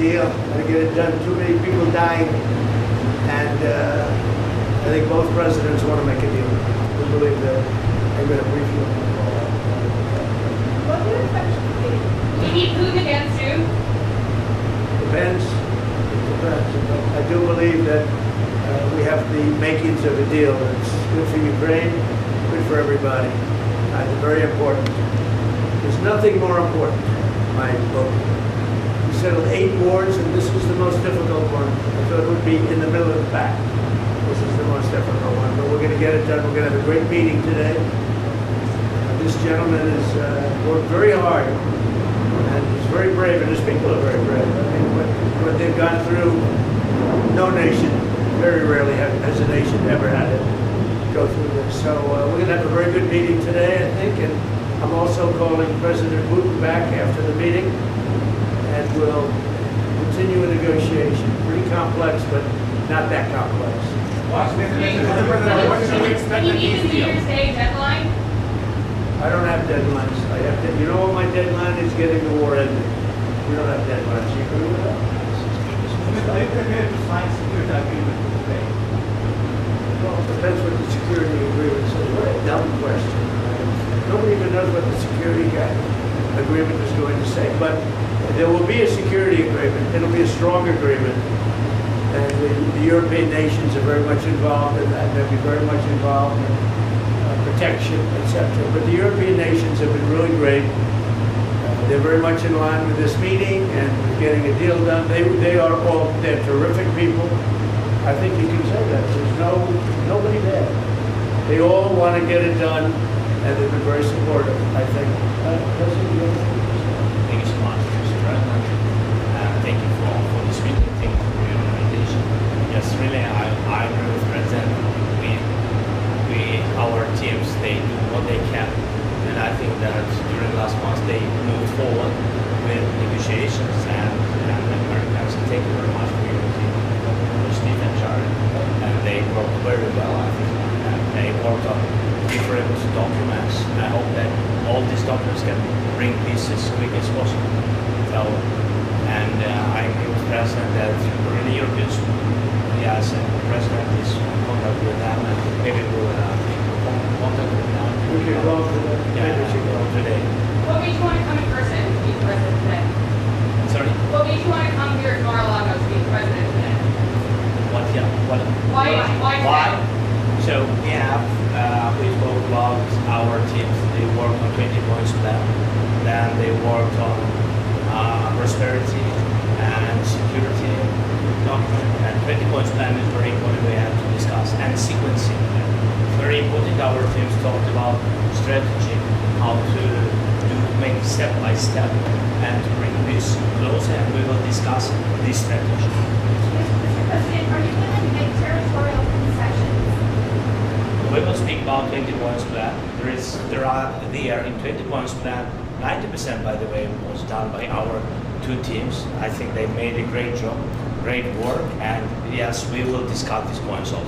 deal. Gotta get it done. Too many people dying, and I think both presidents want to make a deal. We believe that. I'm going to brief you on that. What do you expect to be? We need Putin again soon. Depends. It depends. I do believe that we have the makings of a deal. It's good for Ukraine, good for everybody. It's very important. There's nothing more important, in my book. We settled 8 wars, and this is the most difficult one. I thought it would be in the middle of the pack. This is the most difficult one, but we're going to get it done. We're going to have a great meeting today. This gentleman has worked very hard, and he's very brave, and his people are very brave. I mean, what they've gone through, no nation, very rarely has a nation ever had to go through this. So we're going to have a very good meeting today, I think, and I'm also calling President Putin back after the meeting, and we'll continue a negotiation. Pretty complex, but not that complex. Can you meet the New Year's Day deadline? I don't have deadlines. I have to, you know what my deadline is? Getting the war ended. We don't have deadlines. You agree with that? Are you prepared to sign security agreement with Ukraine? Well, it depends what the security agreement says. What a dumb question. Nobody even knows what the security agreement is going to say. But there will be a security agreement. It'll be a strong agreement. And the European nations are very much involved in that. They'll be very much involved in protection, etc. But the European nations have been really great. They're very much in line with this meeting and with getting a deal done. They're terrific people. I think you can say that. There's nobody there. They all want to get it done, and they've been very supportive, I think. Thank you so much, Mr. President. Thank you for this meeting. Thank you for your invitation. Yes, really, I agree with President. Our teams, they do what they can, and I think that during last month they moved forward with negotiations, and the Americans, thank you very much for your team, Steve and Jared, and they worked very well, I think, and they worked on different documents, and I hope that all these documents can bring peace as quick as possible. So, and I agree with the President that really Europeans, yes, and the President is in contact with them, and maybe we'll contact with them. We can go today. Yeah, we should go today. What made you want to come in person to meet the president today? Sorry? What made you want to come here to Mar-a-Lago to meet the president today? What? Yeah. What? Why? So we spoke about our teams. They worked on 20 points plan. Then they worked on prosperity and security document. And 20 points plan is very important. We have to discuss and sequencing. Very important. Our teams talked about strategy, how to make step by step and to bring this closer. And we will discuss this strategy. Mr. President, are you willing to make territorial concessions? We will speak about 20 points plan. There in 20 points plan, 90% by the way was done by our 2 teams. I think they made a great job, great work, and yes, we will discuss these points also.